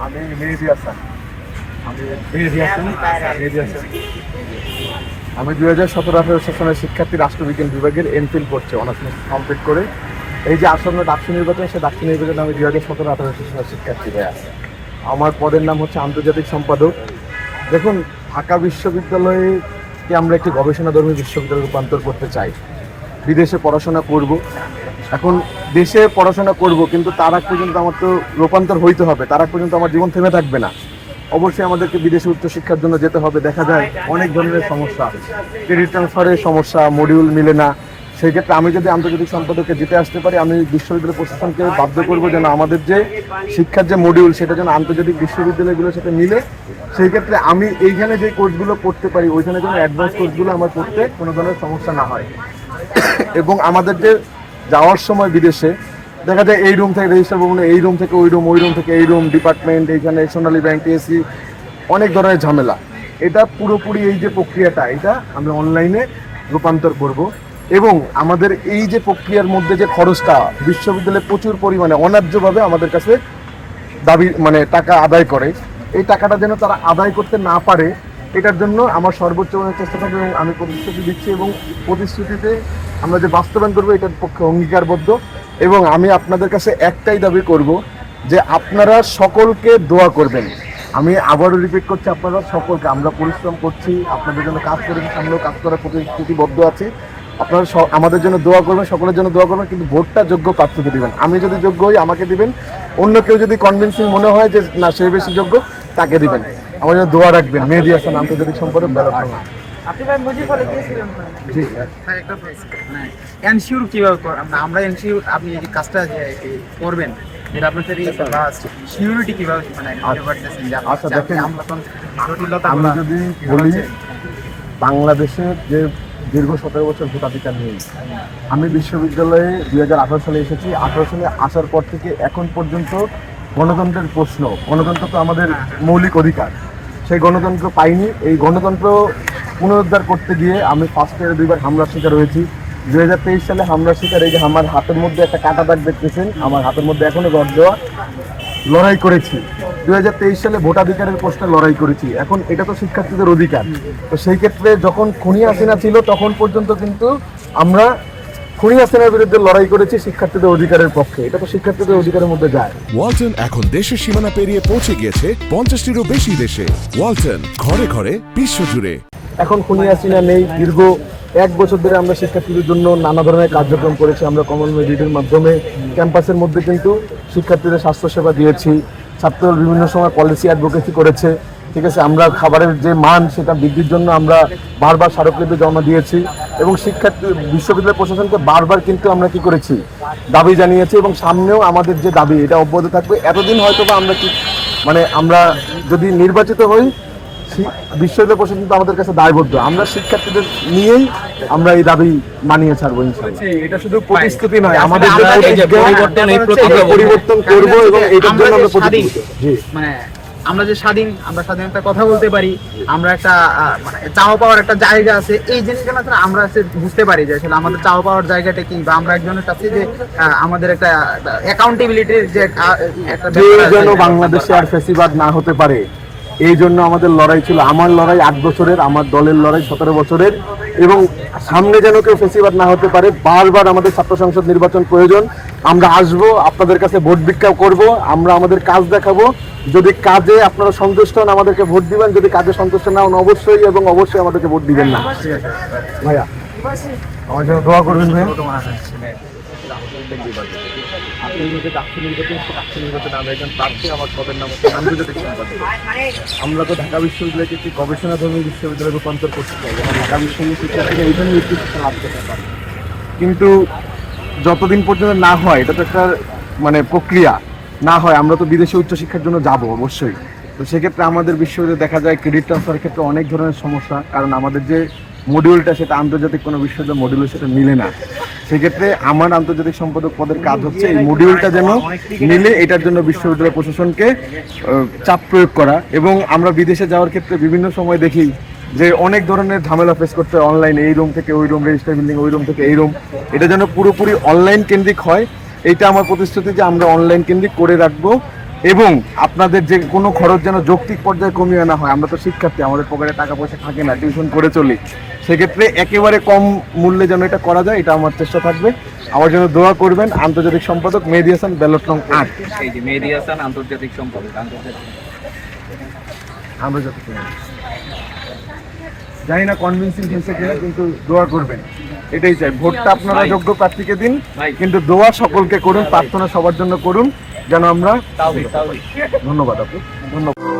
আমি মেহেদী হাসান। আমি 2017-18 সেশনের শিক্ষার্থী রাষ্ট্রবিজ্ঞান বিভাগের এমফিল করছে, অনার্স কমপ্লিট করে। এই যে আসন্ন ডাকসু নির্বাচন, সে ডাকসু নির্বাচনে আমি 2017-18 সেশনের শিক্ষার্থী ভাইয়া। আমার পদের নাম হচ্ছে আন্তর্জাতিক সম্পাদক। দেখুন, ঢাকা বিশ্ববিদ্যালয়কে আমরা একটি গবেষণাধর্মী বিশ্ববিদ্যালয়ে রূপান্তর করতে চাই। বিদেশে পড়াশোনা করব, এখন দেশে পড়াশোনা করব, কিন্তু তার আগ পর্যন্ত আমার তো রূপান্তর হইতে হবে, তার আগ পর্যন্ত আমার জীবন থেমে থাকবে না। অবশ্যই আমাদেরকে বিদেশে উচ্চশিক্ষার জন্য যেতে হবে। দেখা যায় অনেক ধরনের সমস্যা, ক্রেডিট ট্রান্সফারের সমস্যা, মডিউল মিলে না। সেই ক্ষেত্রে আমি যদি আন্তর্জাতিক সম্পাদককে জিতে আসতে পারি, আমি বিশ্ববিদ্যালয় প্রশাসনকে বাধ্য করবো যেন আমাদের যে শিক্ষার যে মডিউল, সেটা যেন আন্তর্জাতিক বিশ্ববিদ্যালয়গুলোর সাথে মিলে। সেই ক্ষেত্রে আমি এইখানে যে কোর্সগুলো করতে পারি, ওইখানে যেন অ্যাডভান্স কোর্সগুলো আমার করতে কোনো ধরনের সমস্যা না হয়। এবং আমাদের যে যাওয়ার সময় বিদেশে দেখা যায় এই রুম থেকে রেজিস্টার ভবনে, এই রুম থেকে ওই রুম, ওই রুম থেকে এই রুম, ডিপার্টমেন্ট, এইখানে সোনালী ব্যাংক, টিএসসি, অনেক ধরনের ঝামেলা। এটা পুরোপুরি এই যে প্রক্রিয়াটা, এটা আমরা অনলাইনে রূপান্তর করব। এবং আমাদের এই যে প্রক্রিয়ার মধ্যে যে খরচটা, বিশ্ববিদ্যালয়ে প্রচুর পরিমাণে অন্যায্যভাবে আমাদের কাছে দাবি মানে টাকা আদায় করে, এই টাকাটা যেন তারা আদায় করতে না পারে, এটার জন্য আমার সর্বোচ্চ চেষ্টা থাকবে। এবং আমি প্রতিশ্রুতি দিচ্ছি, এবং প্রতিশ্রুতিতে আমরা যে বাস্তবায়ন করবো এটার পক্ষে অঙ্গীকারবদ্ধ। এবং আমি আপনাদের কাছে একটাই দাবি করব যে আপনারা সকলকে দোয়া করবেন। আমি আবারও রিপিট করছি, আপনারা সকলকে, আমরা পরিশ্রম করছি, আপনাদের জন্য কাজ করেছি, সামনেও কাজ করার প্রতিশ্রুতিবদ্ধ আছি। আপনারা আমাদের জন্য দোয়া করবেন, সকলের জন্য দোয়া করবেন, কিন্তু ভোটটা যোগ্য প্রার্থীকে দিবেন। আমি যদি যোগ্য হই আমাকে দিবেন, অন্য কেউ যদি কনভিন্সিং মনে হয় যে না সে বেশি যোগ্য, তাকে দিবেন। আমার জন্য দোয়া রাখবেন। মেহেদী হাসান, আন্তর্জাতিক সম্পাদক, বেলার। আপনি ভাই মুজিব হলে গিয়েছিলেন? জি, একটা এনশিওর কিভাবে আমরা এনশিওর আপনি এই কাজটা যে করবেন, এটা আপনার সিকিউরিটি কিভাবে মানে আচ্ছা দেখেন, আমি যদি বলি বাংলাদেশের যে দীর্ঘ 17 বছর ভোটাধিকার নেই, আমি বিশ্ববিদ্যালয়ে 2018 সালে এসেছি। 18 সালে আসার পর থেকে এখন পর্যন্ত গণতন্ত্রের প্রশ্ন, গণতন্ত্র তো আমাদের মৌলিক অধিকার, সেই গণতন্ত্র পাইনি। এই গণতন্ত্র পুনরুদ্ধার করতে গিয়ে আমি ফার্স্ট ইয়ারে 2বার হামলার শিকার হয়েছি। 2023 সালে হামলার শিকার, এই যে আমার হাতের মধ্যে একটা কাটা দাগ দেখতেছেন, আমার হাতের মধ্যে এখনো রড দেওয়া, লড়াই করেছি। 2023 সালে ভোটাধিকারের প্রশ্নে লড়াই করেছি। এখন এটা তো শিক্ষার্থীদের অধিকার, তো সেই ক্ষেত্রে যখন খুনি হাসিনা ছিল তখন পর্যন্ত কিন্তু আমরা খুনি হাসিনার বিরুদ্ধে লড়াই করেছি শিক্ষার্থীদের অধিকারের পক্ষে। এটা তো শিক্ষার্থীদের অধিকারের মধ্যে যায়। ওয়ালটন এখন দেশের সীমানা পেরিয়ে পৌঁছে গিয়েছে 50টিরও বেশি দেশে। ওয়ালটন, ঘরে ঘরে বিশ্বজুড়ে। এখন খুনি হাসিনা নেই। দীর্ঘ 1 বছর ধরে আমরা শিক্ষার্থীদের জন্য নানা ধরনের কার্যক্রম করেছি। আমরা কমন মেডিটের মাধ্যমে ক্যাম্পাসের মধ্যে কিন্তু শিক্ষার্থীদের স্বাস্থ্যসেবা দিয়েছি। ছাত্ররা বিভিন্ন সময় পলিসি অ্যাডভোকেসি করেছে, ঠিক আছে। আমরা খাবারের যে মান সেটা বৃদ্ধির জন্য আমরা বারবার স্মারকলিপি জমা দিয়েছি। এবং শিক্ষার্থী বিশ্ববিদ্যালয় প্রশাসনকে বারবার কিন্তু আমরা কি করেছি, দাবি জানিয়েছি। এবং সামনেও আমাদের যে দাবি এটা অব্যাহত থাকবে। এতদিন হয়তো বা আমরা কি মানে আমরা যদি নির্বাচিত হই, বিশ্ববিদ্যালয় প্রশাসন তো আমাদের কাছে দায়বদ্ধ, আমরা শিক্ষার্থীদের নিয়েই আমরা এই দাবি মানিয়ে ছাড়বো ইনশাআল্লাহ। এটা শুধু প্রতিশ্রুতি নয়, আমাদের পরিবর্তন করব এবং এইটার জন্য আমরা প্রতিশ্রুতি। জি, মানে আমরা যে আমরা স্বাধীনতা কথা বলতে পারি, আমরা একটা মানে চাওয়া পাওয়ার একটা জায়গা আছে, এই জিনিসগুলো আসলে আমরা বুঝতে পারি যে আসলে আমাদের চাওয়া পাওয়ার জায়গাটা কি, বা আমরা একজনের কাছে যে আমাদের একটা অ্যাকাউন্টেবিলিটির যে একটা যেন বাংলাদেশে আর ফ্যাসিবাদ না হতে পারে, এই জন্য আমাদের লড়াই ছিল। আমার লড়াই 8 বছরের, আমার দলের লড়াই 17 বছরের। এবং সামনে যেন কেউ ফ্যাসিবাদ না হতে পারে, বারবার আমাদের ছাত্র সংসদ নির্বাচন প্রয়োজন। আমরা আসবো, আপনাদের কাছে ভোট ভিক্ষা করব, আমরা আমাদের কাজ দেখাবো। যদি কাজে আপনারা সন্তুষ্ট হন আমাদেরকে ভোট দিবেন, যদি কাজে সন্তুষ্ট না হন অবশ্যই এবং অবশ্যই আমাদেরকে ভোট দিবেন না। ভাইয়া আমার জন্য দোয়া করবেন ভাই। আমরা তো ঢাকা বিশ্ববিদ্যালয়কে একটি গবেষণাধর্মী বিশ্ববিদ্যালয়ে রূপান্তর করতে চাই, ঢাকা বিশ্ববিদ্যালয় শিক্ষার্থীরা এইখানে শিক্ষা লাভ করতে পারে। কিন্তু যতদিন পর্যন্ত না হয়, এটা তো একটা মানে প্রক্রিয়া, না হয় আমরা তো বিদেশে উচ্চশিক্ষার জন্য যাব অবশ্যই। তো সেক্ষেত্রে আমাদের বিশ্ববিদ্যালয়ে দেখা যায় ক্রেডিট ট্রান্সফারের ক্ষেত্রে অনেক ধরনের সমস্যা, কারণ আমাদের যে মডিউলটা সেটা আন্তর্জাতিক কোনো বিশ্ববিদ্যালয় মডিউলের সাথে মিলে না। সেক্ষেত্রে আমার আন্তর্জাতিক সম্পাদক পদের কাজ হচ্ছে এই মডিউলটা যেন মিলে, এটার জন্য বিশ্ববিদ্যালয় প্রশাসনকে চাপ প্রয়োগ করা। এবং আমরা বিদেশে যাওয়ার ক্ষেত্রে বিভিন্ন সময় দেখি যে অনেক ধরনের ঝামেলা ফেস করতে হয় অনলাইনে, এই রুম থেকে ওই রুম, রেজিস্টার বিল্ডিং, ওই রুম থেকে এই রুম। এটা যেন পুরোপুরি অনলাইন কেন্দ্রিক হয়, এইটা আমার প্রতিশ্রুতি যে আমরা অনলাইন কেন্দ্রিক করে রাখবো। এবং আপনাদের যে কোনো খরচ যেন যৌক্তিক পর্যায়ে কমিয়ে আনা হয়। আমরা তো শিক্ষার্থী, আমাদের পকেটে টাকা পয়সা থাকে না, টিউশন করে চলি, সেক্ষেত্রে একেবারে কম মূল্যে যেন এটা করা যায়, এটা আমার চেষ্টা থাকবে। আমার জন্য দোয়া করবেন। আন্তর্জাতিক সম্পাদক মেহেদী হাসান, ব্যালট নং 8। এই যে মেহেদী হাসান, আন্তর্জাতিক সম্পাদক, আন্তর্জাতিক জানি না কনভিন্সিং হয়েছে কিনা, কিন্তু দোয়া করবেন, এটাই চাই। ভোটটা আপনারা যোগ্য প্রার্থীকে দিন, কিন্তু দোয়া সকলকে করুন, প্রার্থনা সবার জন্য করুন, যেন আমরা। ধন্যবাদ আপু, ধন্যবাদ।